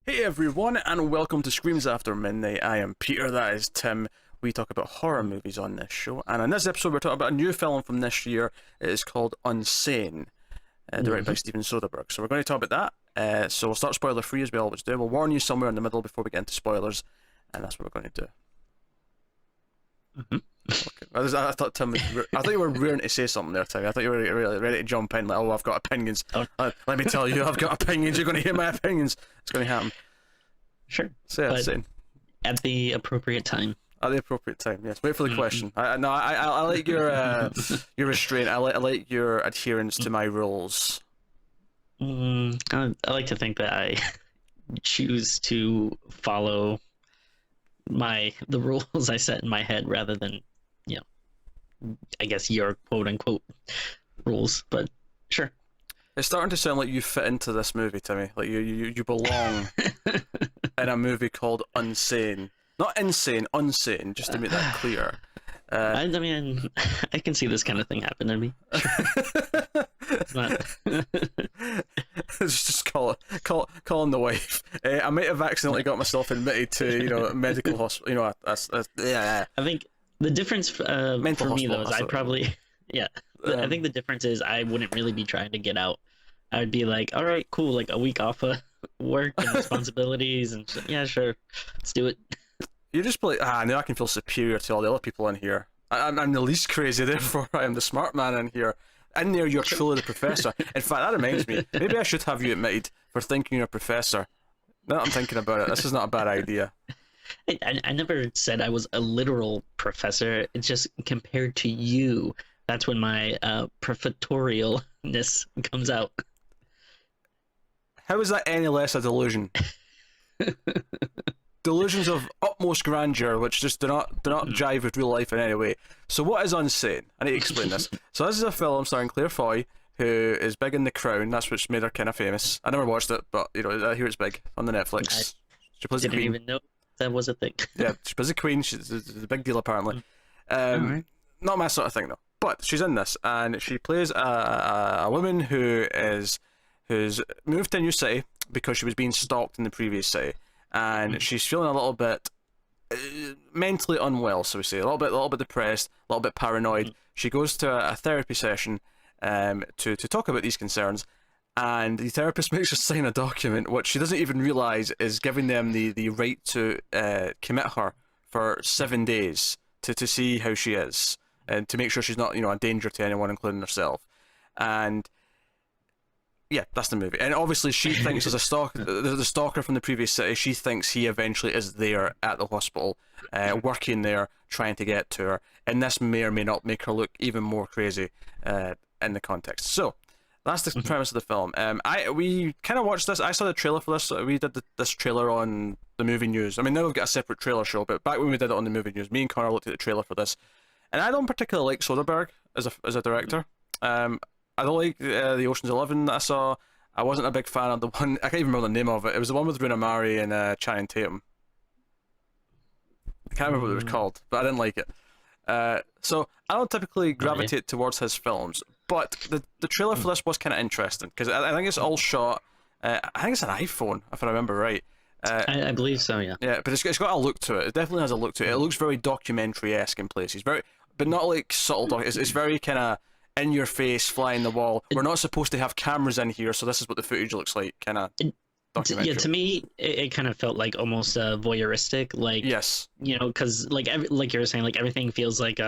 Hey everyone, and welcome to Screams After Midnight. I am Peter, that is Tim. We talk about horror movies on this show, and in this episode we're talking about a new film from this year. It is called Unsane, directed by Steven Soderbergh. So we're going to talk about that. So we'll start spoiler free as we always do. We'll warn you somewhere in the middle before we get into spoilers, and that's what we're going to do. Okay. I thought Tim, I thought you were rearing to say something there, Tim. I thought you were really ready to jump in, like, oh, I've got opinions. Let me tell you, I've got opinions. You're going to hear my opinions. It's going to happen. Sure. So, yeah, at the appropriate time. At the appropriate time, yes. Wait for the question. I like your restraint. I like your adherence to my rules. I like to think that I choose to follow the rules I set in my head rather than, I guess your quote unquote rules. But sure. It's starting to sound like you fit into this movie, Timmy. Like you belong in a movie called Unsane. Not insane, unsane, just to make that clear. I mean, I can see this kind of thing happen to me. Sure. It's not... just call in the wife. I might have accidentally got myself admitted to, medical hospital. Yeah. I think the difference for me though is I think the difference is I wouldn't really be trying to get out. I would be like, all right, cool, like a week off of work and responsibilities, and yeah, sure, let's do it. You just like, now I can feel superior to all the other people in here. I'm the least crazy, therefore I am the smart man in here. In there, you're truly the professor. In fact, that reminds me, maybe I should have you admitted for thinking you're a professor. Now that I'm thinking about it, this is not a bad idea. I never said I was a literal professor. It's just compared to you, that's when my professorialness comes out. How is that any less a delusion? Delusions of utmost grandeur, which just do not jive with real life in any way. So what is Unsane? I need to explain this. So this is a film starring Claire Foy, who is big in The Crown. That's what's made her kind of famous. I never watched it, but I hear it's big on the Netflix. She plays the Queen. Didn't even know that was a thing. Yeah, she plays the Queen. She's a big deal apparently. Right. Not my sort of thing though. But she's in this, and she plays a woman who's moved to a new city because she was being stalked in the previous city. And she's feeling a little bit mentally unwell, so we say, a little bit depressed, a little bit paranoid. She goes to a therapy session to talk about these concerns, and the therapist makes her sign a document which she doesn't even realize is giving them the right to commit her for 7 days to see how she is and to make sure she's not a danger to anyone, including herself. And yeah, that's the movie. And obviously she thinks as the stalker from the previous city, she thinks he eventually is there at the hospital, working there, trying to get to her. And this may or may not make her look even more crazy in the context. So, that's the premise of the film. We kind of watched this. I saw the trailer for this. We did this trailer on the movie news. I mean, now we've got a separate trailer show, but back when we did it on the movie news, me and Connor looked at the trailer for this. And I don't particularly like Soderbergh as a director. I don't like the Ocean's 11 that I saw. I wasn't a big fan of the one, I can't even remember the name of it. It was the one with Rooney Mara and Channing Tatum. I can't remember what it was called, but I didn't like it. So I don't typically gravitate towards his films, but the trailer for this was kind of interesting because I think it's all shot. I think it's an iPhone, if I remember right. I believe so, yeah. Yeah, but it's got a look to it. It definitely has a look to it. It looks very documentary-esque in places, but not like subtle. It's very kind of in your face, fly in the wall. We're not supposed to have cameras in here, so this is what the footage looks like, kind of documentary. Yeah, to me, it kind of felt like almost voyeuristic, like, yes, because like you were saying, like everything feels like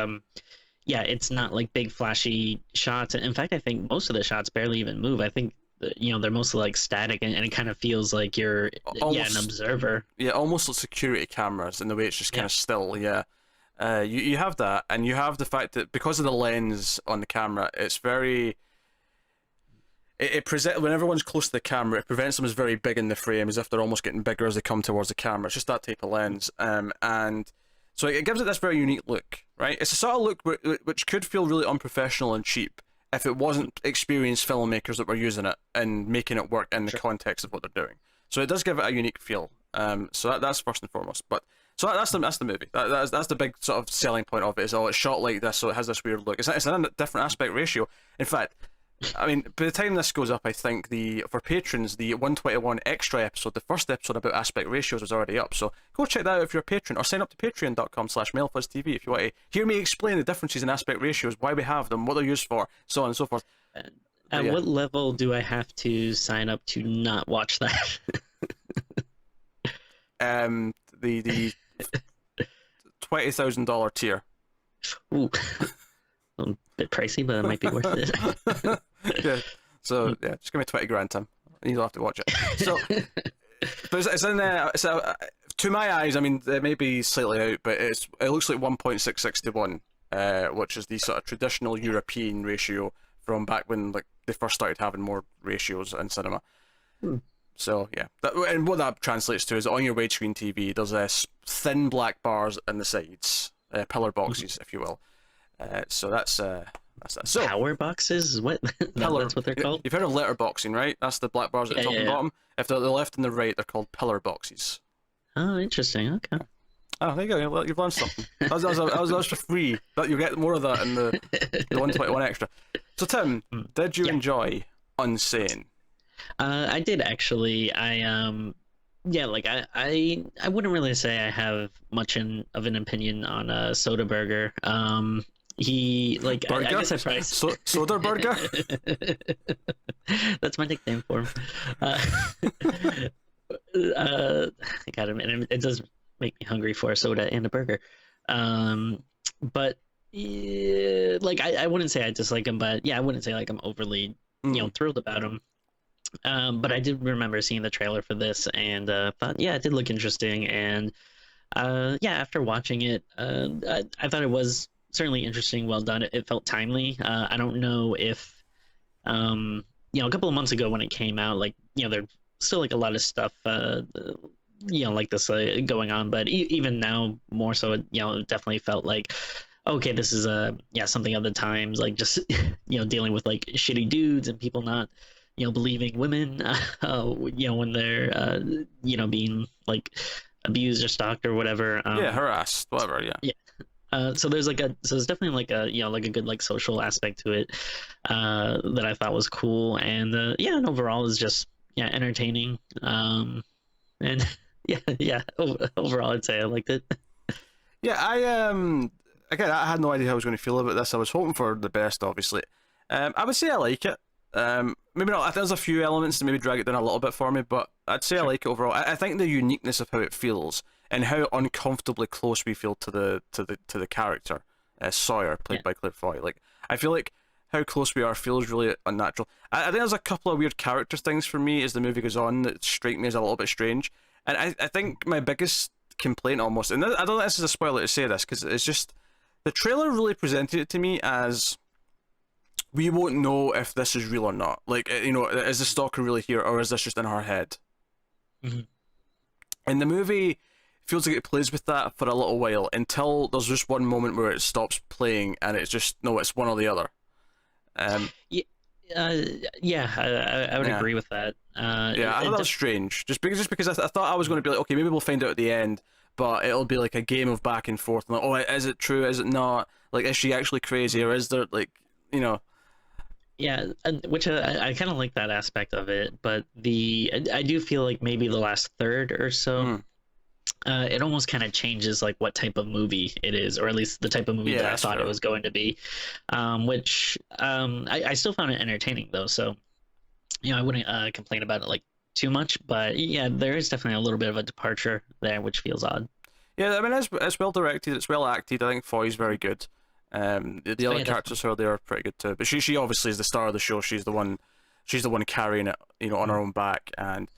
it's not like big flashy shots. And in fact, I think most of the shots barely even move. I think they're mostly like static, and it kind of feels like you're an observer. Yeah, almost like security cameras in the way it's just kind of still. Yeah. You have that, and you have the fact that because of the lens on the camera, it's very. When everyone's close to the camera, it prevents them as very big in the frame, as if they're almost getting bigger as they come towards the camera. It's just that type of lens, and so it gives it this very unique look, right? It's a sort of look which could feel really unprofessional and cheap if it wasn't experienced filmmakers that were using it and making it work in the context of what they're doing. So it does give it a unique feel. So that's first and foremost, but. So that's the movie. That's the big sort of selling point of it. Is it's shot like this, so it has this weird look. It's in a different aspect ratio. In fact, I mean, by the time this goes up, I think for patrons, the 121 extra episode, the first episode about aspect ratios, is already up. So go check that out if you're a patron, or sign up to patreon.com/MailFuzzTV if you want to hear me explain the differences in aspect ratios, why we have them, what they're used for, so on and so forth. At what level do I have to sign up to not watch that? The $20,000 tier. Ooh, a bit pricey, but it might be worth it. Yeah. So yeah, just give me 20 grand, Tim. You'll have to watch it. So, but it's in there. So to my eyes, I mean, it may be slightly out, but it looks like 1.66 to 1, which is the sort of traditional European ratio from back when like they first started having more ratios in cinema. So yeah, and what that translates to is on your widescreen TV, there's thin black bars in the sides, pillar boxes, if you will. So that's that. So power boxes? What? That's what they're called? You've heard of letterboxing, right? That's the black bars at the top and bottom. If they're the left and the right, they're called pillar boxes. Oh, interesting. Okay. Oh, there you go. Well, you've learned something. That was for free. But you'll get more of that in the 121 extra. So, Tim, did you enjoy Unsane? I did actually. Yeah, like I wouldn't really say I have much of an opinion on Soderbergh. He like I guess I probably Soderbergh. That's my nickname for him. God, it does make me hungry for a soda and a burger. But like I wouldn't say I dislike him, but yeah, I wouldn't say like I'm overly thrilled about him. But I did remember seeing the trailer for this and thought, yeah, it did look interesting. And yeah, after watching it, I thought it was certainly interesting, well done. It felt timely. I don't know if, a couple of months ago when it came out, like, there's still like a lot of stuff, like this going on. But even now, more so, it definitely felt like, okay, this is something of the times, like just dealing with like shitty dudes and people not believing women when they're being like abused or stalked or whatever, harassed, whatever. So there's definitely like a like a good like social aspect to it that I thought was cool, and and overall is just entertaining, and overall I'd say I liked it. Again, I had no idea how I was going to feel about this. I was hoping for the best, obviously. I would say I like it. Maybe not. I think there's a few elements that maybe drag it down a little bit for me, but I'd say I like it overall. I think the uniqueness of how it feels and how uncomfortably close we feel to the character, Sawyer, played by Claire Foy. Like, I feel like how close we are feels really unnatural. I think there's a couple of weird character things for me as the movie goes on that strike me as a little bit strange. And I think my biggest complaint almost, and I don't think this is a spoiler to say this, because it's just the trailer really presented it to me as we won't know if this is real or not. Like, is the stalker really here, or is this just in her head? Mm-hmm. And the movie feels like it plays with that for a little while until there's just one moment where it stops playing and it's just, no, it's one or the other. I would agree with that. I thought that was strange. Just because I thought I was going to be like, okay, maybe we'll find out at the end, but it'll be like a game of back and forth. Like, oh, is it true? Is it not? Like, is she actually crazy, or is there like, Yeah, which I kind of like that aspect of it, but I do feel like maybe the last third or so, it almost kind of changes like what type of movie it is, or at least the type of movie that I thought it was going to be, which I still found it entertaining though, so I wouldn't complain about it like too much, but yeah, there is definitely a little bit of a departure there, which feels odd. Yeah, I mean, it's well directed, it's well acted. I think Foy's very good. The other characters who are there are pretty good too, but she obviously is the star of the show. She's the one carrying it, on her own back, and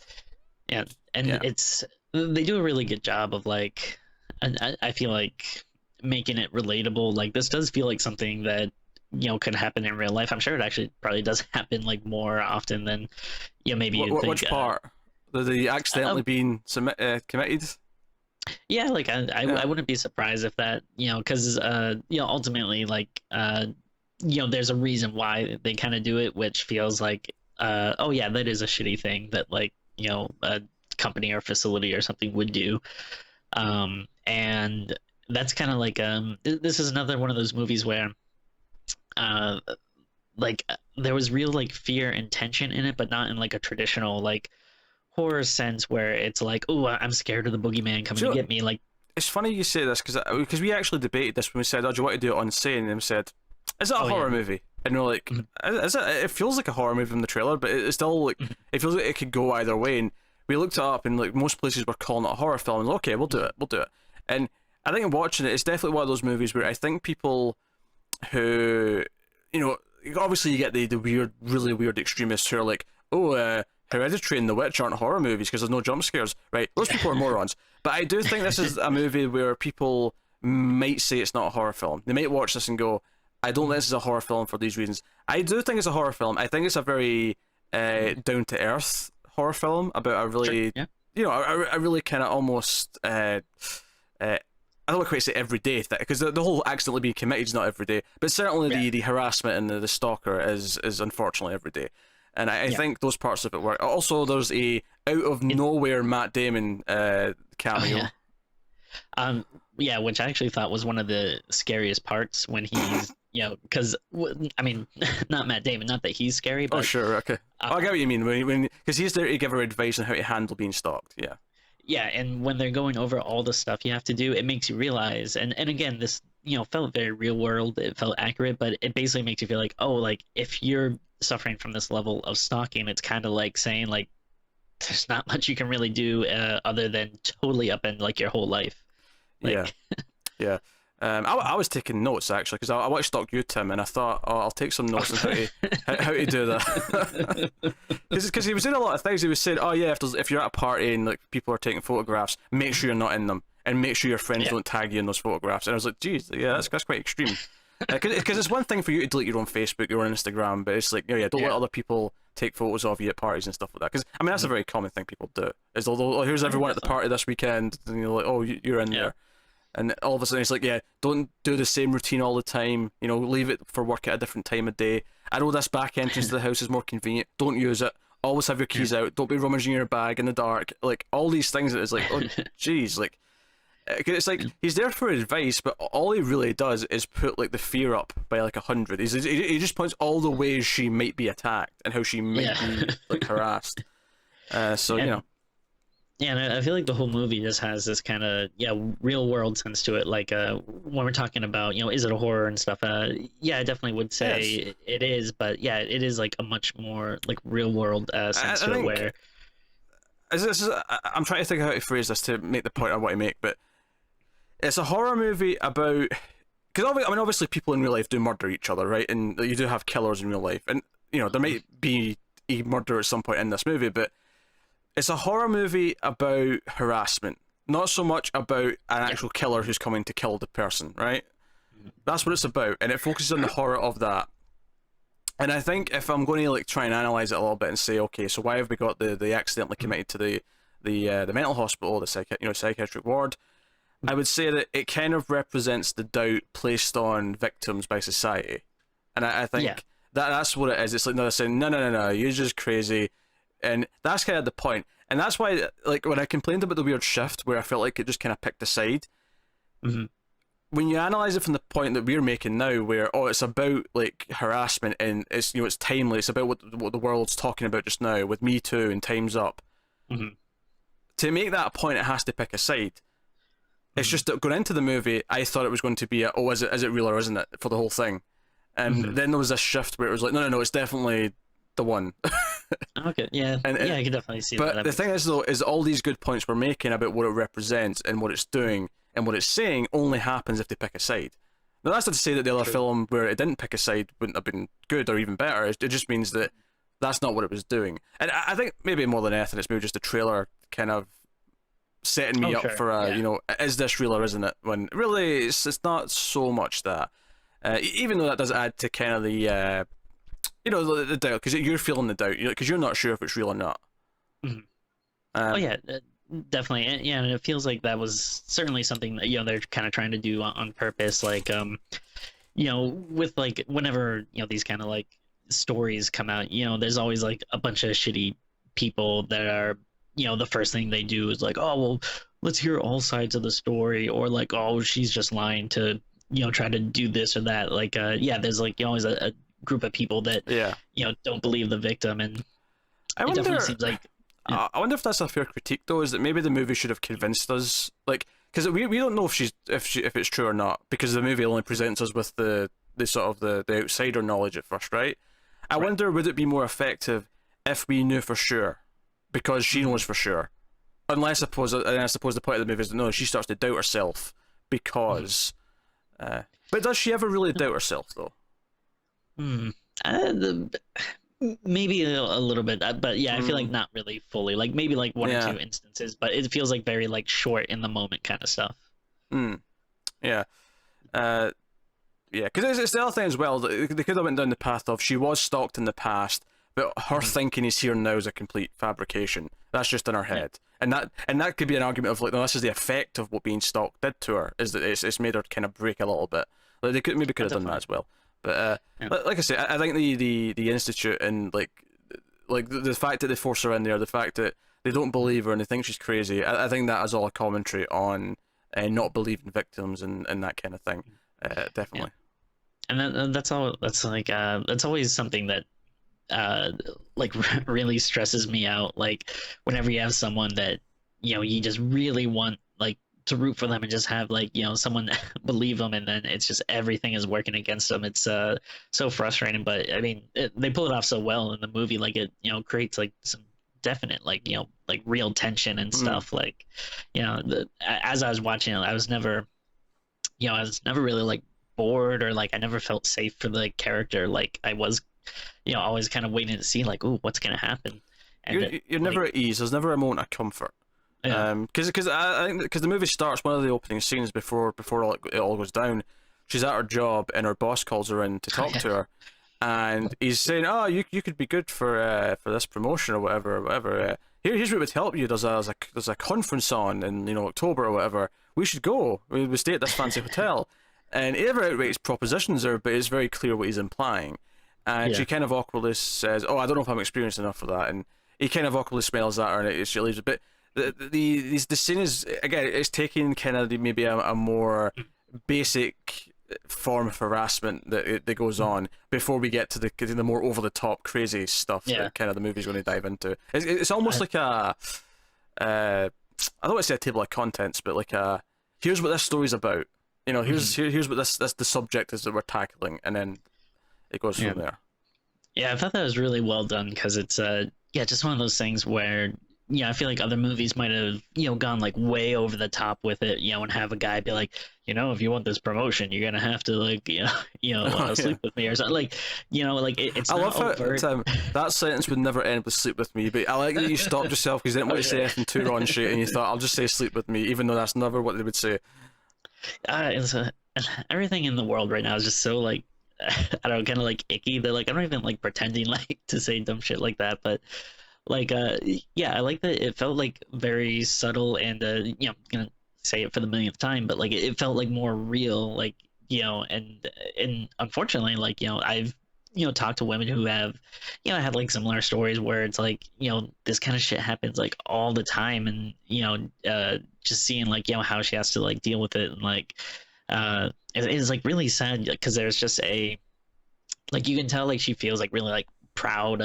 it's they do a really good job of like, I feel like making it relatable. Like, this does feel like something that could happen in real life. I'm sure it actually probably does happen like more often than maybe you think. Which part? The accidentally being committed? Yeah, like I wouldn't be surprised if that, because ultimately, like, there's a reason why they kind of do it, which feels like, oh yeah, that is a shitty thing that, like, a company or facility or something would do, and that's kind of like, this is another one of those movies where, like there was real like fear and tension in it, but not in like a traditional like horror sense where it's like, oh, I'm scared of the boogeyman coming to get me. Like, it's funny you say this because we actually debated this when we said, "Oh, do you want to do it Unsane?" And we said, "Is it a horror movie?" And we're like, "Is it? It feels like a horror movie from the trailer, but it's still like it feels like it could go either way." And we looked it up, and like most places were calling it a horror film. And okay, we'll do it. And I think watching it, it's definitely one of those movies where I think people who, obviously you get the weird, really weird extremists who are like, "Oh, Hereditary and The Witch aren't horror movies because there's no jump scares," right? Those people are morons. But I do think this is a movie where people might say it's not a horror film. They might watch this and go, "I don't think this is a horror film for these reasons." I do think it's a horror film. I think it's a very down to earth horror film about a really, a really kind of almost. I don't want to quite say everyday thing because the whole accidentally being committed is not everyday, but certainly the harassment and the stalker is unfortunately everyday. And I think those parts of it work. Also, there's a out of nowhere Matt Damon cameo. Which I actually thought was one of the scariest parts when he's, because I mean, not Matt Damon, not that he's scary, but sure, okay. I get what you mean when because he's there to give her advice on how to handle being stalked. Yeah, and when they're going over all the stuff you have to do, it makes you realize, and again, this felt very real world. It felt accurate, but it basically makes you feel like, oh, like if you're suffering from this level of stalking, it's kind of like saying like there's not much you can really do other than totally upend like your whole life. Like... yeah. I was taking notes actually because I watched Stalk You, Tim, and I thought, oh, I'll take some notes on how to do that. Because he was doing a lot of things. He was saying, oh yeah, if you're at a party and like people are taking photographs, make sure you're not in them, and make sure your friends don't tag you in those photographs. And I was like, geez, yeah, that's quite extreme. Because it's one thing for you to delete your own Facebook, your own Instagram, but it's like, don't let other people take photos of you at parties and stuff like that. Because I mean, that's a very common thing people do. Is although here's everyone at the party this weekend, and you're like, oh, you're in there. And all of a sudden it's like, don't do the same routine all the time. Leave it for work at a different time of day. I know this back entrance to the house is more convenient. Don't use it. Always have your keys out. Don't be rummaging your bag in the dark. Like, all these things that is like, oh, jeez. Like, it's like, he's there for advice, but all he really does is put, like, the fear up by, like, 100. He just points all the ways she might be attacked and how she might be, like, harassed. Yeah, and I feel like the whole movie just has this kind of real world sense to it. Like when we're talking about is it a horror and stuff? I definitely would say it is, but it is like a much more like real world sense to it. Where I'm trying to think of how to phrase this to make the point I want to make, but it's a horror movie about because obviously people in real life do murder each other, right? And you do have killers in real life, and there might be a murder at some point in this movie, but it's a horror movie about harassment, not so much about an actual killer who's coming to kill the person, right? That's what it's about, and it focuses on the horror of that. And I think if I'm going to like try and analyze it a little bit and say, okay, so why have we got the accidentally committed to the mental hospital, the psychiatric ward? I would say that it kind of represents the doubt placed on victims by society, and I think that's what it is. It's like they're saying, no, you're just crazy. And that's kind of the point. And that's why, like, when I complained about the weird shift, where I felt like it just kind of picked a side, when you analyze it from the point that we're making now, where, it's about, like, harassment, and it's, it's timely, it's about what the world's talking about just now, with Me Too and Time's Up. To make that a point, it has to pick a side. It's just that going into the movie, I thought it was going to be is it real or isn't it, for the whole thing. And then there was this shift where it was like, no, it's definitely the one. Okay, yeah, I can definitely see that. But the thing is, though, is all these good points we're making about what it represents and what it's doing and what it's saying only happens if they pick a side. Now, that's not to say that the other film where it didn't pick a side wouldn't have been good or even better. It just means that that's not what it was doing. And I think maybe more than anything, it's maybe just the trailer kind of setting me up for is this real or isn't it? When really, it's not so much that. Even though that does add to kind of the the doubt, because you're feeling the doubt, because you're not sure if it's real or not. Definitely, and it feels like that was certainly something that they're kind of trying to do on purpose. Like, with like whenever these kind of like stories come out, there's always like a bunch of shitty people that are the first thing they do is like, oh well, let's hear all sides of the story, or like, oh, she's just lying to try to do this or that. Like, there's like always a group of people that Yeah. don't believe the victim, and I it wonder. definitely seems like I wonder if that's a fair critique though. Is that maybe the movie should have convinced us, like, because we don't know if it's true or not, because the movie only presents us with the sort of the outsider knowledge at first, right? I wonder, would it be more effective if we knew for sure, because she knows for sure. Unless, I suppose the point of the movie is that no, she starts to doubt herself because. But does she ever really doubt herself though? Maybe a little bit, but yeah, I feel like not really fully. Like maybe like one or two instances, but it feels like very like short in the moment kind of stuff. Yeah. Yeah, because it's the other thing as well. They could have went down the path of she was stalked in the past, but her thinking he's here now is a complete fabrication. That's just in her head, and that could be an argument of like, no, this is the effect of what being stalked did to her. Is that it's made her kind of break a little bit. Like they could have done that as well. But like I say, I think the institute and like the fact that they force her in there, the fact that they don't believe her and they think she's crazy, I think that is all a commentary on not believing victims and that kind of thing. Definitely. And that's all. That's like that's always something that like really stresses me out. Like whenever you have someone that you just really want like to root for them and just have like someone believe them, and then it's just everything is working against them. It's so frustrating. But I mean, they pull it off so well in the movie. Like it creates like some definite like like real tension and stuff. Like as I was watching it, I was never really like bored, or like I never felt safe for the character. Like I was always kind of waiting to see like, ooh, what's gonna happen. And you're never at ease. There's never a moment of comfort. Because I think because the movie starts, one of the opening scenes before it all goes down, she's at her job and her boss calls her in to talk to her, and he's saying, "Oh, you could be good for this promotion or whatever. Here's what would help you. There's a conference on in October or whatever. We should go. We stay at this fancy hotel." And he never outright propositions her, but it's very clear what he's implying. And she kind of awkwardly says, "Oh, I don't know if I'm experienced enough for that." And he kind of awkwardly smiles at her, and she leaves a bit. The scene is, again, it's taking kind of maybe a more basic form of harassment that goes on before we get to the more over the top crazy stuff that kind of the movie's going to dive into. It's almost like a I don't want to say a table of contents, but like here's what this story's about. Here's what this the subject is that we're tackling, and then it goes from there. Yeah, I thought that was really well done, because it's just one of those things where I feel like other movies might have gone like way over the top with it, and have a guy be like, if you want this promotion, you're gonna have to like sleep with me or something, like it's. I love how that sentence would never end with "sleep with me," but I like that you stopped yourself because you didn't want to say anything too raunchy, and you thought, I'll just say "sleep with me," even though that's never what they would say. Everything in the world right now is just so like I don't know, kind of like icky. That like I'm not even like pretending like to say dumb shit like that, but like I like that it felt like very subtle, and I'm gonna say it for the millionth time, but like it felt like more real, like and unfortunately, like I've talked to women who have had like similar stories where it's like this kind of shit happens like all the time, and just seeing like how she has to like deal with it, and like it's like really sad, because there's just like you can tell like she feels like really like proud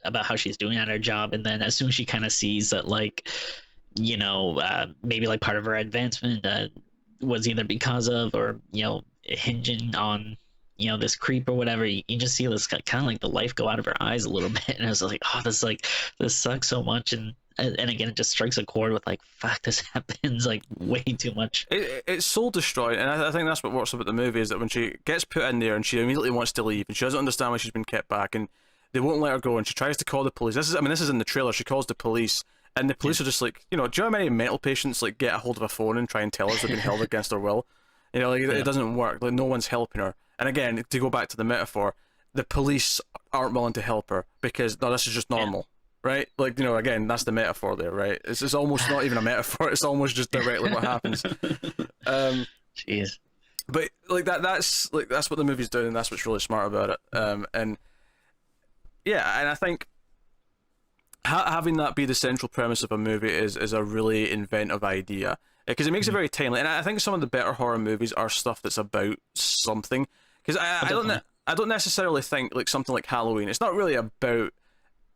about how she's doing at her job, and then as soon as she kind of sees that like maybe like part of her advancement was either because of or hinging on this creep or whatever, you just see this kind of like the life go out of her eyes a little bit, and I was like, oh, this sucks so much, and again it just strikes a chord with like, fuck, this happens like way too much. It's soul destroying, and I think that's what works about the movie, is that when she gets put in there and she immediately wants to leave, and she doesn't understand why she's been kept back, and they won't let her go, and she tries to call the police. This is in the trailer. She calls the police, and the police are just like, do you know how many mental patients like get a hold of a phone and try and tell us they've been held against their will? It doesn't work. Like, no one's helping her. And again, to go back to the metaphor, the police aren't willing to help her because no, this is just normal, right? Like, again, that's the metaphor there, right? It's almost not even a metaphor. It's almost just directly what happens. Jeez. But like that's what the movie's doing, and that's what's really smart about it. And I think having that be the central premise of a movie is a really inventive idea, because it makes it very timely. And I think some of the better horror movies are stuff that's about something. Because I I don't necessarily think like something like Halloween. It's not really about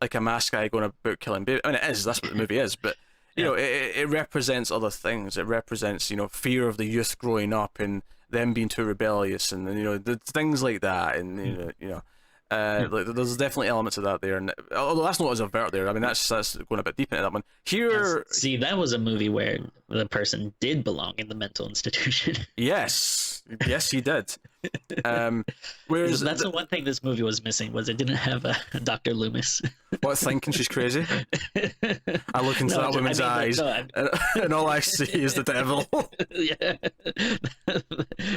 like a masked guy going about killing babies. I mean, it is. That's what the movie is. But you know, it represents other things. It represents, you know, fear of the youth growing up and them being too rebellious, and you know, the things like that, and like there's definitely elements of that there. And although that's not as overt there, I mean, that's going a bit deep into that one. Here, see, that was a movie where the person did belong in the mental institution. yes, he did. Whereas that's the one thing this movie was missing, was it didn't have a Dr. Loomis. What, thinking she's crazy? I look into that woman's eyes, and all I see is the devil. Yeah,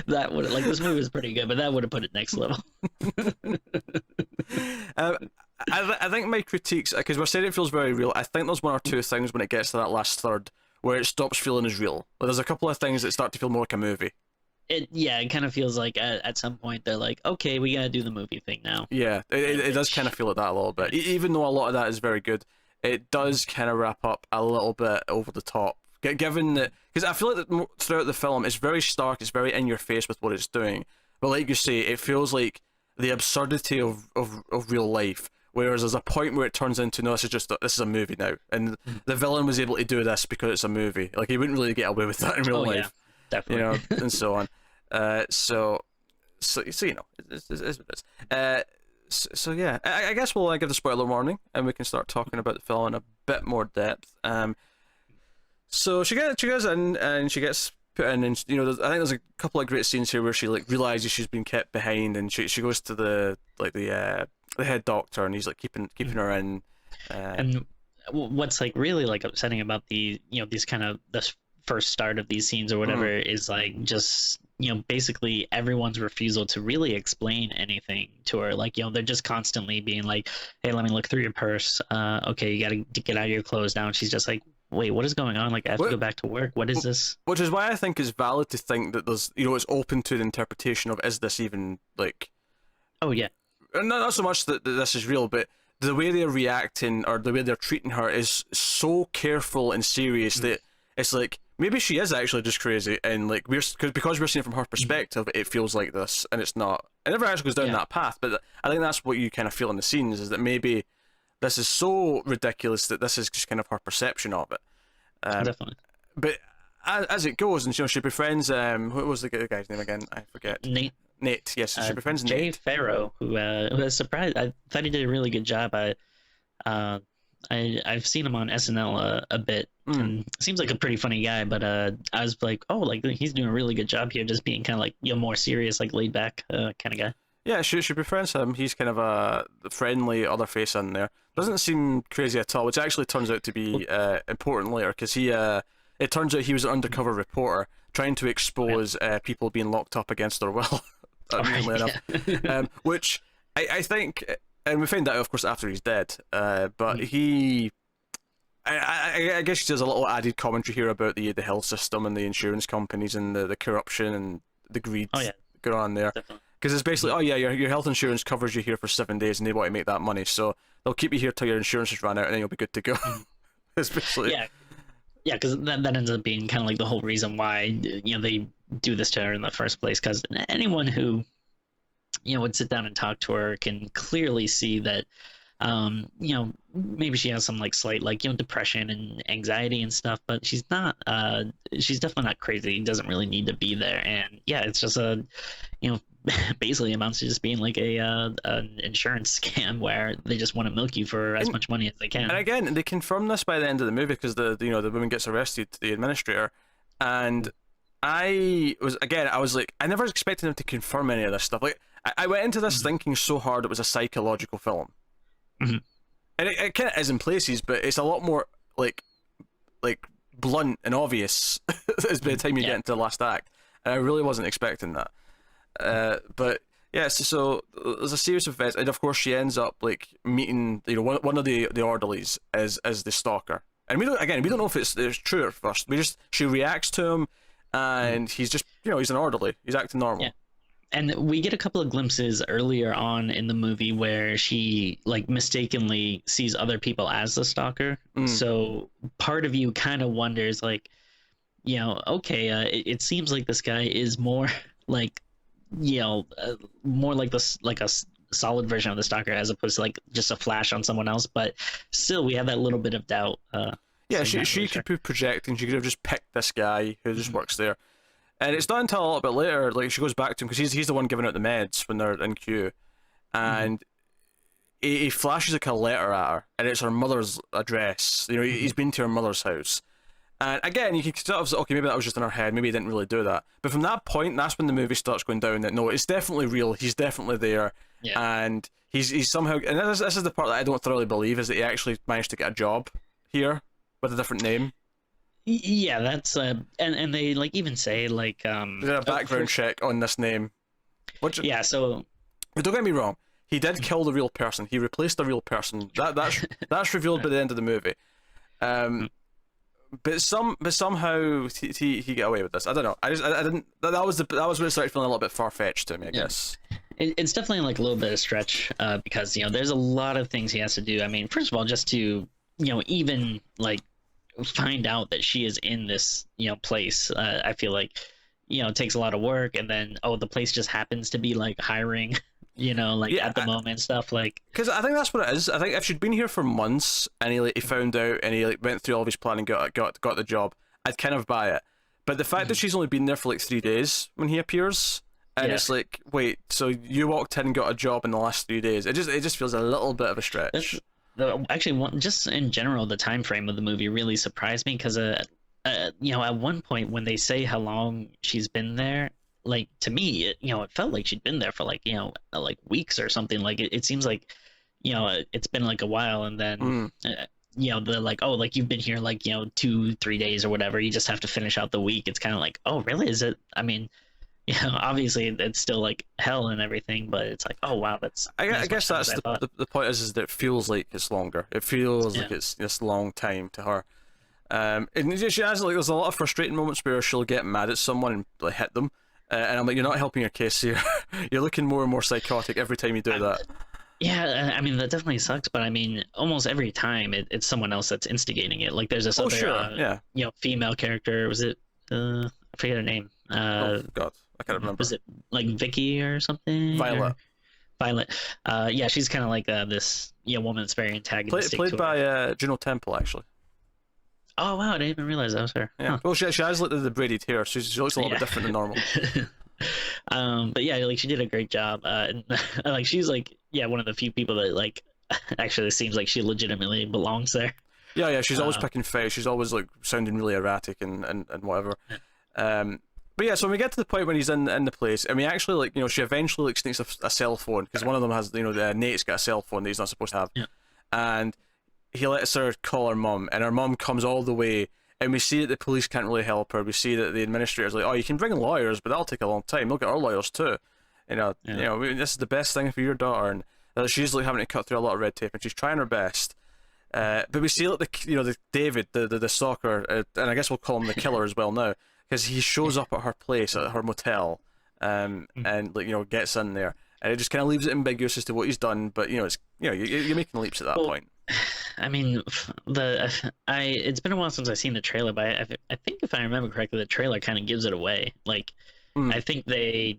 that would, like, this movie was pretty good, but that would have put it next level. I think my critiques, because we're saying it feels very real, I think there's one or two things when it gets to that last third where it stops feeling as real. Like, there's a couple of things that start to feel more like a movie. It kind of feels like at some point they're like, okay, we gotta do the movie thing now. Yeah, it does kind of feel like that a little bit. Even though a lot of that is very good, it does kind of wrap up a little bit over the top. Given that, because I feel like that throughout the film, it's very stark, it's very in your face with what it's doing. But like you say, it feels like the absurdity of real life. Whereas there's a point where it turns into, no, this is a movie now, and the villain was able to do this because it's a movie. Like, he wouldn't really get away with that in real life. Yeah, definitely. You know, and so on. So you know, it's what it is. So yeah, I guess we'll give the spoiler warning, and we can start talking about the film in a bit more depth. So she goes in, and she gets put in, and you know, I think there's a couple of great scenes here where she like realizes she's been kept behind, and she goes to the head doctor, and he's like keeping her in. And what's like really like upsetting about the, you know, these kind of this first start of these scenes or whatever is like just, you know, basically everyone's refusal to really explain anything to her. Like, you know, they're just constantly being like, hey, let me look through your purse. Okay, you gotta get out of your clothes now. And she's just like, wait, what is going on? Like, I have to go back to work. What is this? Which is why I think it's valid to think that there's, you know, it's open to the interpretation of, is this even like... Oh, yeah. Not so much that this is real, but the way they're reacting or the way they're treating her is so careful and serious that it's like, maybe she is actually just crazy, and like because we're seeing it from her perspective, it feels like this, and it's not. It never actually goes down that path, but I think that's what you kind of feel in the scenes, is that maybe this is so ridiculous that this is just kind of her perception of it. Definitely. But as it goes, and you know, she befriends what was the guy's name again? I forget. Nate, yes, she befriends Jay Nate. Farrow, who was surprised. I thought he did a really good job. I've seen him on SNL a bit, and seems like a pretty funny guy. But I was like, oh, like he's doing a really good job here, just being kind of like, you know, more serious, like laid back kind of guy. Yeah, she befriends him. He's kind of a friendly other face in there. Doesn't seem crazy at all, which actually turns out to be important later, because it turns out he was an undercover reporter trying to expose people being locked up against their will. Which I think, and we find that out, of course, after he's dead. But he, I guess he does a little added commentary here about the health system and the insurance companies and the corruption and the greed going on there. Because it's basically, oh yeah, your health insurance covers you here for 7 days, and they want to make that money, so they'll keep you here till your insurance has run out, and then you'll be good to go. Especially. Yeah, because that ends up being kind of like the whole reason why, you know, they do this to her in the first place. Because anyone who, you know, would sit down and talk to her can clearly see that, you know, maybe she has some like slight, like, you know, depression and anxiety and stuff, but she's not, she's definitely not crazy. Doesn't really need to be there. And yeah, it's just you know, basically amounts to just being like an insurance scam where they just want to milk you for as much money as they can. And again, they confirm this by the end of the movie, because the woman gets arrested, the administrator, and I was like, I never expected them to confirm any of this stuff. Like, I went into this thinking so hard it was a psychological film, and it kind of is in places, but it's a lot more like blunt and obvious as by the time you get into the last act, and I really wasn't expecting that. But yeah, so there's a series of events, and of course she ends up like meeting, you know, one of the orderlies as the stalker, and we don't know if it's true at first. She reacts to him, and he's just, you know, he's an orderly, he's acting normal. Yeah. And we get a couple of glimpses earlier on in the movie where she like mistakenly sees other people as the stalker. So part of you kind of wonders, like, you know, okay, it seems like this guy is more like more like this, like solid version of the stalker as opposed to like just a flash on someone else. But still, we have that little bit of doubt. Yeah, so she could be projecting. She could have just picked this guy who just works there. And it's not until a little bit later, like she goes back to him, because he's the one giving out the meds when they're in queue, and he flashes like a letter at her, and it's her mother's address. You know, he's been to her mother's house. And again, you can sort of say, okay, maybe that was just in her head, maybe he didn't really do that. But from that point, that's when the movie starts going down, that no, it's definitely real, he's definitely there, and he's somehow, and this is the part that I don't thoroughly believe, is that he actually managed to get a job here with a different name. Yeah, that's and they like even say like There's a background check on this name. Yeah, so but don't get me wrong, he did kill the real person. He replaced the real person. That's revealed by the end of the movie. But somehow he got away with this. I don't know. I didn't. That was when it started feeling a little bit far fetched to me, I guess. It's definitely like a little bit of stretch because there's a lot of things he has to do. I mean, first of all, just to even like find out that she is in this place, I feel like it takes a lot of work, and then the place just happens to be like hiring. At the moment, stuff like. Because I think that's what it is. I think if she'd been here for months and he found out and he went through all of his planning, got the job, I'd kind of buy it. But the fact that she's only been there for like 3 days when he appears, and it's like, wait, so you walked in and got a job in the last 3 days? It just feels a little bit of a stretch. Actually, just in general, the time frame of the movie really surprised me because, at one point when they say how long she's been there. Like to me, it felt like she'd been there for like like weeks or something. Like it seems like it's been like a while, and then they're like, oh, like you've been here like 2-3 days or whatever. You just have to finish out the week. It's kind of like, oh, really? Is it? I mean, obviously it's still like hell and everything, but it's like, oh wow, that's. I guess that's the point is that it feels like it's longer. It feels like it's this long time to her. And she has like there's a lot of frustrating moments where she'll get mad at someone and like hit them. And I'm like, you're not helping your case here. You're looking more and more psychotic every time you do that. Yeah, I mean, that definitely sucks, but I mean, almost every time it's someone else that's instigating it. Like, there's this other, female character. Was it, I forget her name. Oh, God, I can't remember. Was it, like, Vicky or something? Violet. Violet. Yeah, she's kind of like this woman that's very antagonistic. Played by Juno Temple, actually. Oh wow! I didn't even realize that was her. Yeah. Huh. Well, she has like the braided hair. She looks a little bit different than normal. But yeah, like she did a great job. And like she's like one of the few people that like actually seems like she legitimately belongs there. Yeah. She's always picking fights. She's always like sounding really erratic and whatever. But yeah, so when we get to the point when he's in the place, and we actually like she eventually like sneaks a cell phone because one of them has Nate's got a cell phone that he's not supposed to have, and he lets her call her mum, and her mum comes all the way, and we see that the police can't really help her. We see that the administrator's like, oh, you can bring lawyers, but that'll take a long time. They'll get our lawyers too. This is the best thing for your daughter, and she's like having to cut through a lot of red tape, and she's trying her best. But we see like the David, the stalker, and I guess we'll call him the killer as well now, because he shows up at her place, at her motel, and like gets in there, and it just kind of leaves it ambiguous as to what he's done. But you're making leaps at that point. I mean, it's been a while since I've seen the trailer, but I think if I remember correctly, the trailer kind of gives it away. Like, I think they,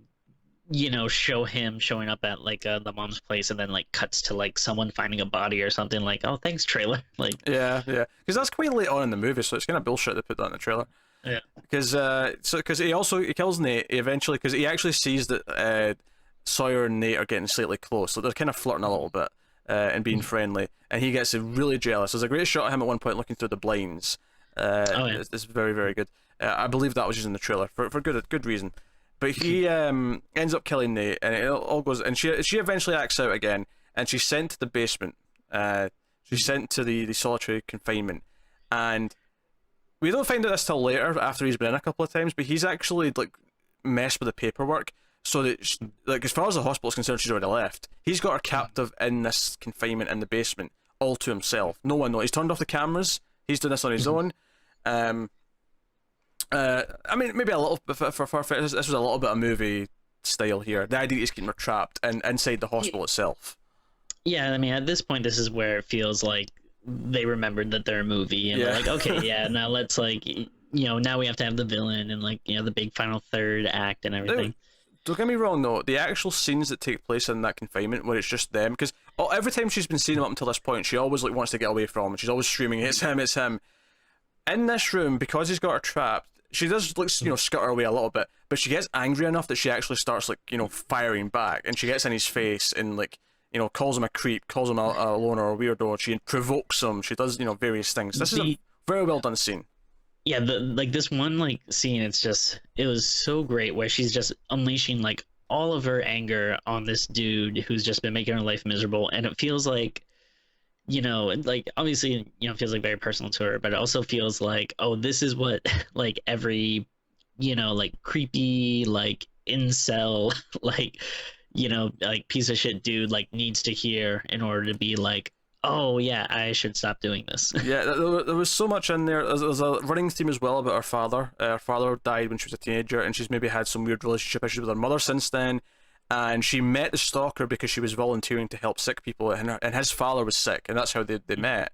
show him showing up at like the mom's place, and then like cuts to like someone finding a body or something. Like, oh, thanks, trailer. Like, yeah, because that's quite late on in the movie, so it's kind of bullshit to put that in the trailer. Yeah, because he kills Nate eventually, because he actually sees that Sawyer and Nate are getting slightly close, so they're kind of flirting a little bit. And being friendly, and he gets really jealous. There's a great shot of him at one point looking through the blinds. It's very, very good. I believe that was used in the trailer for good reason. But he ends up killing Nate, and it all goes. And she eventually acts out again, and she's sent to the basement. She's sent to the solitary confinement, and we don't find out this till later after he's been in a couple of times. But he's actually like messed with the paperwork. So that, like, as far as the hospital's concerned, she's already left. He's got her captive in this confinement in the basement, all to himself. No one knows. He's turned off the cameras. He's doing this on his own. I mean, maybe a little bit for this was a little bit of movie style here. The idea is keeping her trapped and inside the hospital itself. Yeah, I mean, at this point, this is where it feels like they remembered that they're a movie, and they're like, okay, yeah, now let's like, now we have to have the villain and like, the big final third act and everything. don't get me wrong though, the actual scenes that take place in that confinement where it's just them, because every time she's been seeing him up until this point, she always like wants to get away from him. She's always screaming, "It's him! It's him!" In this room, because he's got her trapped, she does like scutter away a little bit, but she gets angry enough that she actually starts like firing back, and she gets in his face and like calls him a creep, calls him a loner or a weirdo. She provokes him. She does various things. This is a very well done scene. Yeah, this one scene, it was so great where she's just unleashing like all of her anger on this dude who's just been making her life miserable, and it feels like obviously it feels like very personal to her, but it also feels like, oh, this is what like every creepy like incel like piece of shit dude like needs to hear in order to be like, oh yeah, I should stop doing this. Yeah, there was so much in there. There's a running theme as well about her father. Her father died when she was a teenager, and she's maybe had some weird relationship issues with her mother since then. And she met the stalker because she was volunteering to help sick people, and his father was sick, and that's how they met,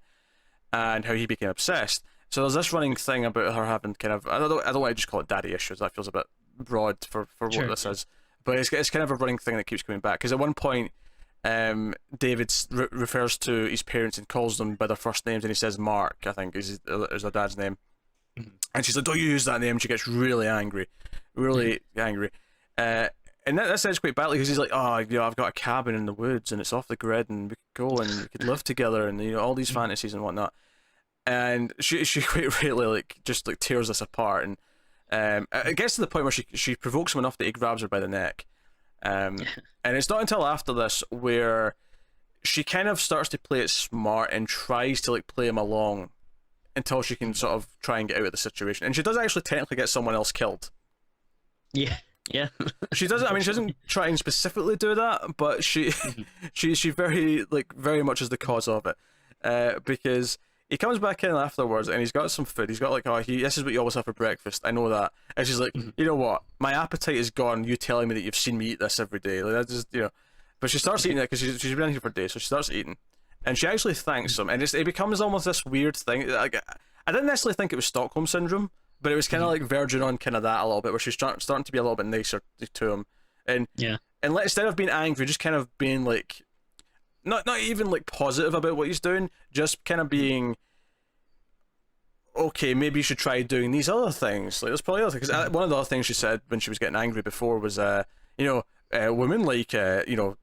and how he became obsessed. So there's this running thing about her having kind of, I don't want to just call it daddy issues. That feels a bit broad for Sure. what this is, but it's kind of a running thing that keeps coming back. Because at one point, David refers to his parents and calls them by their first names, and he says Mark, I think is their dad's name, and she's like, "Don't you use that name?" And she gets really angry, angry. And that sounds quite badly, because he's like, "Oh, I've got a cabin in the woods and it's off the grid, and we could go and we could live together, and all these fantasies and whatnot." And she quite really just tears this apart, and it gets to the point where she provokes him enough that he grabs her by the neck. And it's not until after this where she kind of starts to play it smart and tries to play him along until she can sort of try and get out of the situation. And she does actually technically get someone else killed. Yeah. She doesn't. I mean, she doesn't try and specifically do that, but she very very much is the cause of it, because he comes back in afterwards and he's got some food. He's got this is what you always have for breakfast. I know that. And she's like, "You know what? My appetite is gone. You telling me that you've seen me eat this every day. Like, that's just But she starts eating it because she's been in here for days. So she starts eating, and she actually thanks him, and it becomes almost this weird thing. Like, I didn't necessarily think it was Stockholm syndrome, but it was kind of verging on kind of that a little bit, where she's starting to be a little bit nicer to him, and instead of being angry, just kind of being like, not even positive about what he's doing, just kind of being, okay, maybe you should try doing these other things. There's probably other things. Because one of the other things she said when she was getting angry before was, women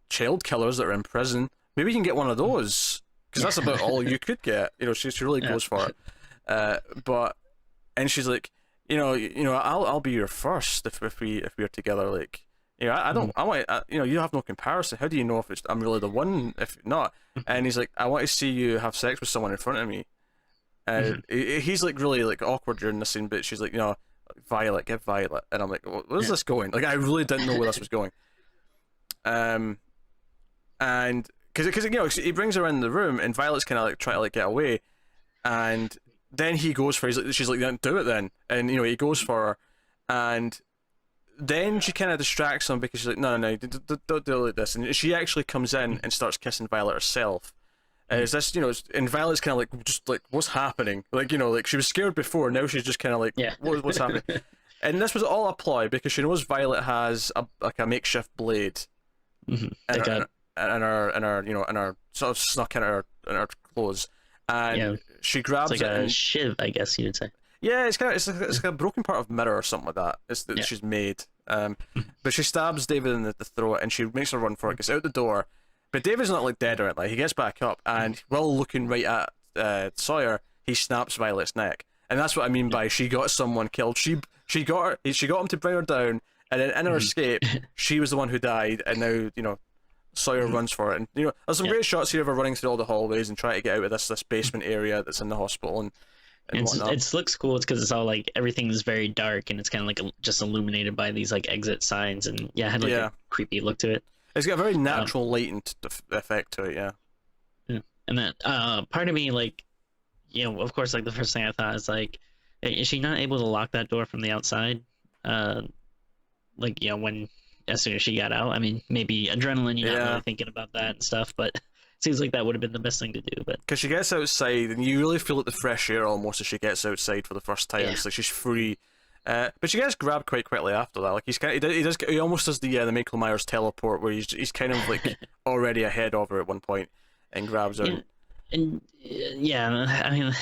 child killers that are in prison. Maybe you can get one of those, because that's about all you could get. She really goes for it. And she's like, I'll be your first if we're together. I don't. I want. You have no comparison. How do you know if I'm really the one? If not, and he's like, I want to see you have sex with someone in front of me. And he's really awkward during this scene, but she's like, Violet, get Violet, and I'm like, where's this going? I really didn't know where this was going. And because he brings her in the room, and Violet's kind of trying to get away, and then he goes for she's like, "Don't do it then," and he goes for her, and then she kind of distracts him because she's like, no, don't do it like this, and she actually comes in and starts kissing Violet herself. Is this, and Violet's kind of just what's happening? She was scared before, now she's just kind of what's happening? And this was all a ploy because she knows Violet has a makeshift blade, in her sort of snuck in her clothes, and she grabs it. A shiv, I guess you would say. Yeah, it's like a broken part of mirror or something like that. That she's made. But she stabs David in the throat, and she makes her run for it. Gets out the door. But David's not dead or anything. He gets back up, and while looking right at Sawyer, he snaps Violet's neck, and that's what I mean by she got someone killed. She got him to bring her down, and then in her escape, she was the one who died, and now Sawyer runs for it, and there's some great shots here of her running through all the hallways and trying to get out of this basement area that's in the hospital and it looks cool. It's because it's all everything is very dark, and it's kind of just illuminated by these exit signs, and it had a creepy look to it. It's got a very natural lightened effect to it, yeah. And that part of me, of course, the first thing I thought is she not able to lock that door from the outside? When as soon as she got out. I mean, maybe adrenaline, you're not really thinking about that and stuff, but it seems like that would have been the best thing to do. But because she gets outside, and you really feel the fresh air almost as she gets outside for the first time. It's like she's free. But she gets grabbed quite quickly after that. Like he almost does the Michael Myers teleport where he's kind of like already ahead of her at one point and grabs her. And yeah, I mean,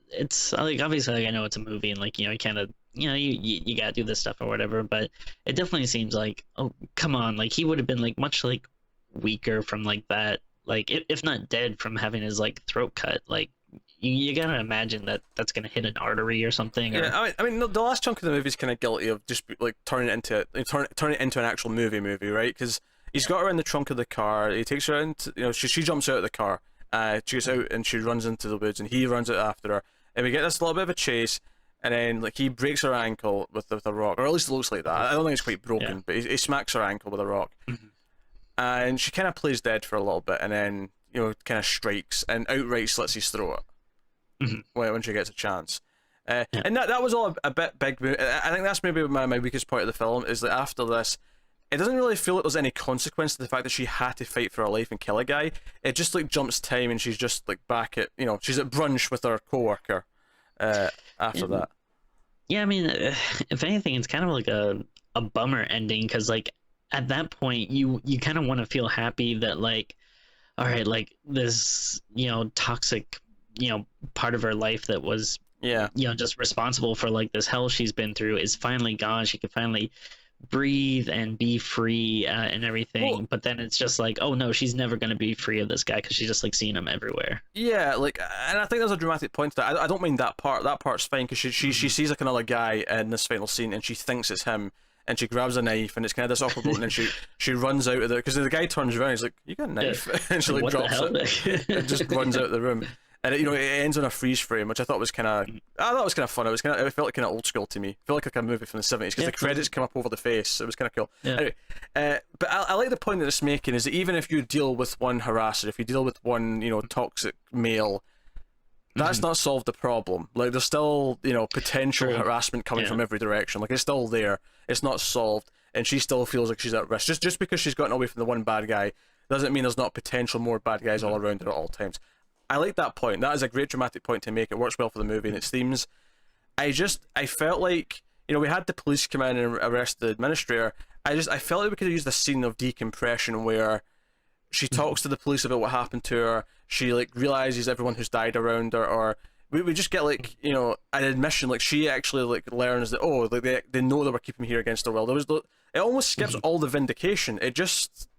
it's like obviously like, I know it's a movie and like you kind of you gotta do this stuff or whatever, but it definitely seems like, oh come on, like he would have been like much like weaker from like that, like if not dead from having his like throat cut. Like you gotta imagine that that's gonna hit an artery or something. Yeah, I mean, the last chunk of the movie is kind of guilty of just like turning it into an actual movie, right? Because he's got her in the trunk of the car. He takes her into, she jumps out of the car. She gets out and she runs into the woods, and he runs out after her. And we get this little bit of a chase, and then like he breaks her ankle with a rock, or at least it looks like that. I don't think it's quite broken, but he smacks her ankle with a rock, and she kind of plays dead for a little bit, and then kind of strikes and outright slits his throat when she gets a chance. And that was all a bit big. I think that's maybe my weakest part of the film is that after this, it doesn't really feel like there's any consequence to the fact that she had to fight for her life and kill a guy. It just like jumps time and she's just like back at she's at brunch with her coworker after that. Yeah, I mean, if anything, it's kind of like a bummer ending because like at that point you kind of want to feel happy that like, all right, like this toxic part of her life that was just responsible for like this hell she's been through is finally gone. She can finally breathe and be free and everything. Well, but then it's just like, oh no, she's never going to be free of this guy because she's just like seeing him everywhere. Yeah, like, and I think there's a dramatic point to that. I don't mind that part. That part's fine because she sees like another guy in this final scene and she thinks it's him, and she grabs a knife and it's kind of this awkward moment, and then she runs out of there because the guy turns around, he's like, you got a knife? And she like drops it and just runs out of the room. And it ends on a freeze frame, which I thought was kind of, fun. It felt like kind of old school to me. It felt like a movie from the 70s because the credits come up over the face. It was kind of cool. Yeah. Anyway, but I like the point that it's making is that even if you deal with one harasser, if you deal with one toxic male, that's not solved the problem. Like there's still potential harassment coming from every direction. Like it's still there. It's not solved, and she still feels like she's at risk. Just because she's gotten away from the one bad guy doesn't mean there's not potential more bad guys all around her at all times. I like that point. That is a great dramatic point to make. It works well for the movie and its themes. I felt like, we had the police come in and arrest the administrator. I felt like we could have used a scene of decompression where she talks to the police about what happened to her. She like realizes everyone who's died around her, or we just get like an admission. Like she actually like learns that they know they were keeping me here against their will. It almost skips all the vindication. It just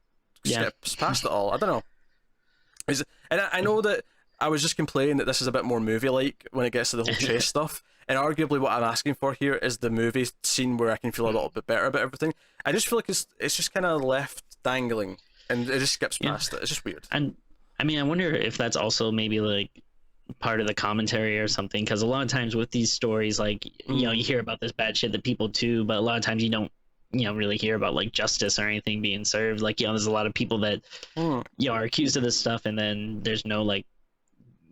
skips past it all. I don't know. And I know that I was just complaining that this is a bit more movie-like when it gets to the whole chase stuff, and arguably what I'm asking for here is the movie scene where I can feel a little bit better about everything. I just feel like it's just kind of left dangling, and it just skips past it. It's just weird. And I mean, I wonder if that's also maybe like part of the commentary or something, because a lot of times with these stories, like you hear about this bad shit that people do, but a lot of times you don't really hear about like justice or anything being served. Like there's a lot of people that are accused of this stuff, and then there's no like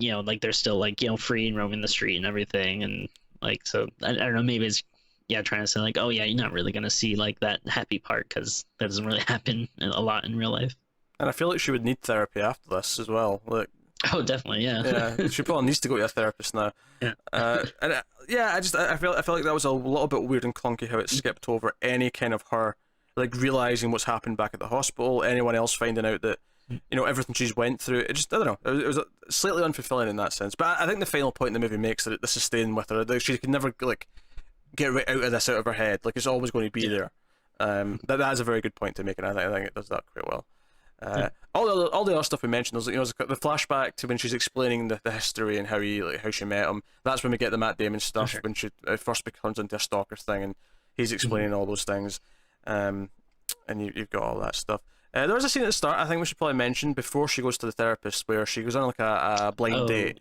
like they're still like free and roaming the street and everything, and like so I don't know, maybe it's trying to say like, oh yeah, you're not really gonna see like that happy part because that doesn't really happen a lot in real life. And I feel like she would need therapy after this as well. Like, oh definitely, yeah. She probably needs to go to a therapist now. I feel like that was a little bit weird and clunky how it skipped over any kind of her like realizing what's happened back at the hospital, anyone else finding out that everything she's went through. It just, I don't know, it was slightly unfulfilling in that sense. But I think the final point the movie makes that this is staying with her. Like, she can never like get right out of this out of her head. Like it's always going to be there. That is a very good point to make, and I think it does that quite well. All the other stuff we mentioned, there's the flashback to when she's explaining the history and how she met him. That's when we get the Matt Damon stuff, when she first becomes into a stalker thing, and he's explaining all those things. And you've got all that stuff. There was a scene at the start I think we should probably mention before she goes to the therapist where she goes on like a blind date.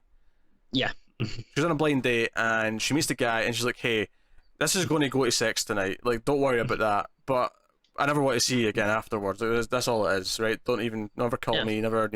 Yeah. She's on a blind date and she meets the guy and she's like, hey, this is going to go to sex tonight. Like, don't worry about that. But I never want to see you again afterwards. That's all it is, right? Never call me, never,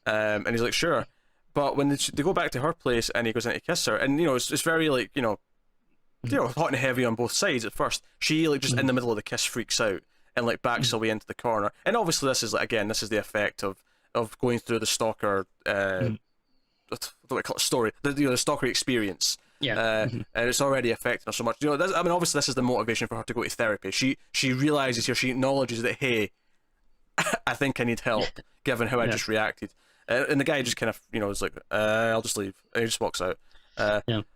and he's like, sure. But when they go back to her place and he goes in to kiss her, and it's very like, hot and heavy on both sides at first. She like just in the middle of the kiss freaks out and like backs away into the corner. And obviously this is the effect of going through the stalker what do I call it, story, the stalker experience. and it's already affecting her so much. You know, I mean, obviously this is the motivation for her to go to therapy. She realizes here, she acknowledges that, hey, I think I need help, given how I just reacted. And the guy just kind of, you know, is like, I'll just leave. And he just walks out.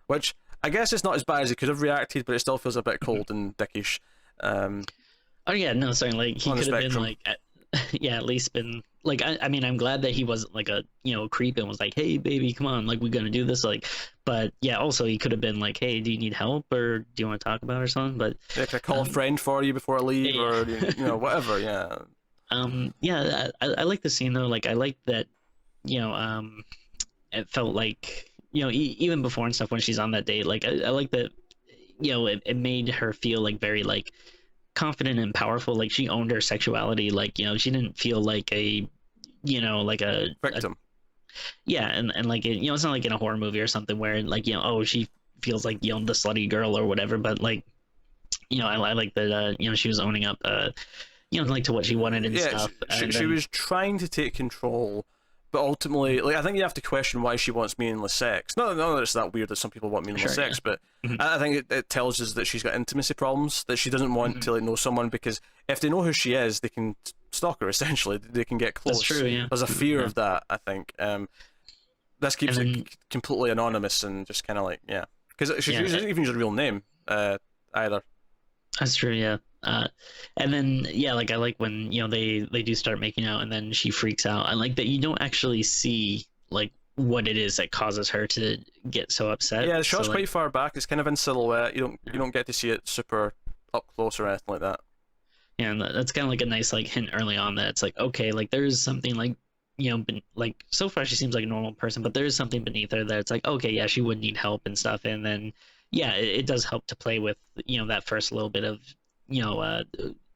Which I guess it's not as bad as he could have reacted, but it still feels a bit cold and dickish. Oh yeah, no, sorry, like he could have been like, at least been like, I mean, I'm glad that he wasn't like a, you know, creep and was like, hey baby, come on, like we're gonna do this, like, but yeah, also he could have been like, hey, do you need help or do you want to talk about it or something? But yeah, can I call a friend for you before I leave, or you know, whatever. I like the scene though. Like I like that, you know, it felt like, you know, even before and stuff when she's on that date, like I like that, you know, it made her feel like very like confident and powerful. Like she owned her sexuality. Like, you know, she didn't feel like a, you know, like a victim. And like you know, it's not like in a horror movie or something where like, you know, oh, she feels like, you know, the slutty girl or whatever. But like, you know, I like that. You know, she was owning up. You know, like to what she wanted and stuff. She was trying to take control, but ultimately, like, I think you have to question why she wants meaningless sex. Not that it's that weird that some people want meaningless sex, but I think it tells us that she's got intimacy problems, that she doesn't want to like know someone, because if they know who she is, they can stalk her, essentially. They can get close. That's true, yeah. There's a fear of that, I think. This keeps it completely anonymous and just kind of like, because she doesn't even use her real name either. That's true, yeah. And then like I like when, you know, they do start making out and then she freaks out. I like that you don't actually see like what it is that causes her to get so upset. Yeah, the shot's quite far back. It's kind of in silhouette. You don't get to see it super up close or anything like that. Yeah, and that's kind of like a nice like hint early on that it's like, okay, like there's something like, you know, like so far she seems like a normal person, but there is something beneath her that it's like, okay, yeah, she would need help and stuff. And then it does help to play with, you know, that first little bit of, you know,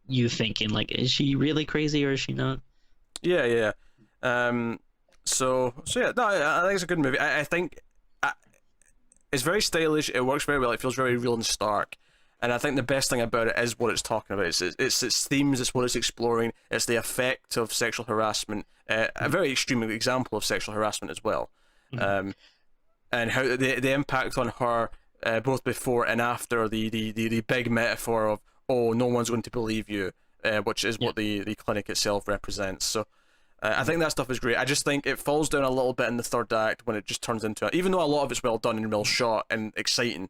you thinking like, is she really crazy or is she not? Yeah. So yeah, no, I think it's a good movie. I think it's very stylish. It works very well. It feels very real and stark. And I think the best thing about it is what it's talking about. It's its themes. It's what it's exploring. It's the effect of sexual harassment. A very extreme example of sexual harassment as well. And how the impact on her, both before and after the big metaphor of, oh, no one's going to believe you, which is what the clinic itself represents. So I think that stuff is great. I just think it falls down a little bit in the third act when it just turns into, even though a lot of it's well done and well shot and exciting,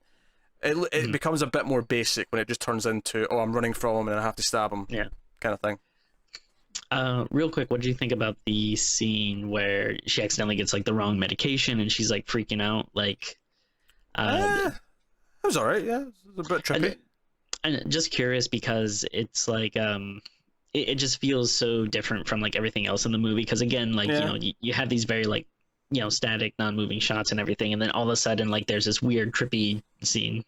it becomes a bit more basic when it just turns into, oh, I'm running from him and I have to stab him, kind of thing. Real quick, what did you think about the scene where she accidentally gets like the wrong medication and she's like freaking out? Like, it was alright, yeah. It was a bit trippy. And just curious because it's like it just feels so different from like everything else in the movie, because again, like, you know, you have these very like, you know, static non-moving shots and everything, and then all of a sudden like there's this weird trippy scene.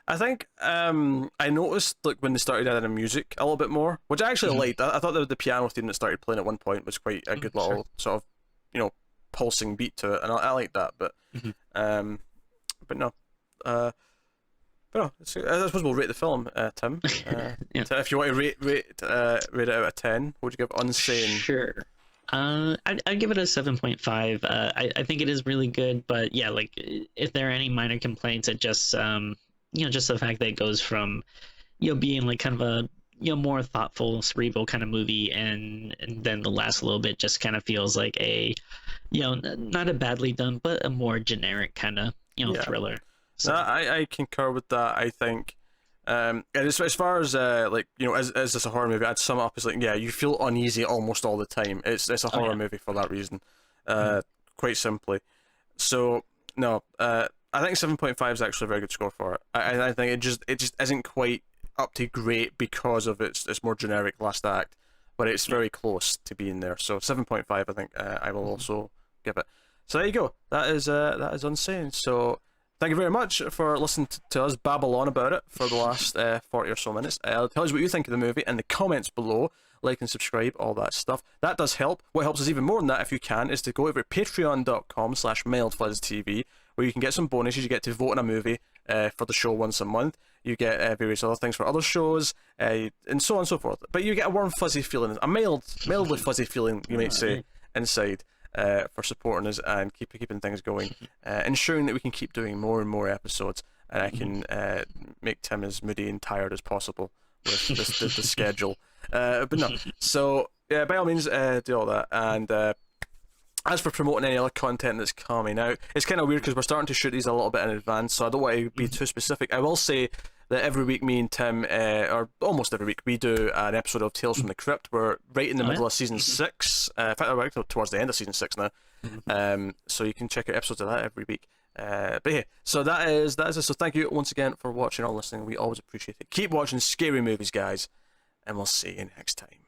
I think I noticed like when they started adding music a little bit more, which I actually liked. I thought that the piano theme that started playing at one point was quite a good little sort of, you know, pulsing beat to it, and I like that. But no. But no, I suppose we'll rate the film, Tim. If you want to rate it out of 10, what would you give Unsane? Sure. I'd give it a 7.5. I think it is really good, but yeah, like if there are any minor complaints, it just you know, just the fact that it goes from, you know, being like kind of a, you know, more thoughtful, cerebral kind of movie, and then the last little bit just kind of feels like a, you know, not a badly done, but a more generic kind of, you know, thriller. So. No, I concur with that. I think, and as far as like, you know, as this a horror movie, I'd sum it up as like, you feel uneasy almost all the time. It's a horror movie for that reason, quite simply. So no, I think 7.5 is actually a very good score for it. I think it just isn't quite up to great because of its more generic last act, but it's very close to being there. So 7.5, I think I will also give it. So there you go. That is Unsane. So. Thank you very much for listening to us babble on about it for the last 40 or so minutes. Tell us what you think of the movie in the comments below. Like and subscribe, all that stuff. That does help. What helps us even more than that, if you can, is to go over to patreon.com/mildfuzztv, where you can get some bonuses. You get to vote on a movie for the show once a month. You get various other things for other shows, and so on and so forth. But you get a warm, fuzzy feeling, a mildly fuzzy feeling, you might say, inside. for supporting us and keeping things going, ensuring that we can keep doing more and more episodes, and I can make Tim as moody and tired as possible with the schedule. But no, so yeah, by all means, do all that. And as for promoting any other content that's coming out, it's kind of weird because we're starting to shoot these a little bit in advance, so I don't want to be too specific. I will say that every week me and Tim, or almost every week, we do an episode of Tales from the Crypt. We're right in the middle of season 6. In fact, we're towards the end of season 6 now. So you can check out episodes of that every week. But yeah, so that is it. So thank you once again for watching or listening. We always appreciate it. Keep watching scary movies, guys, and we'll see you next time.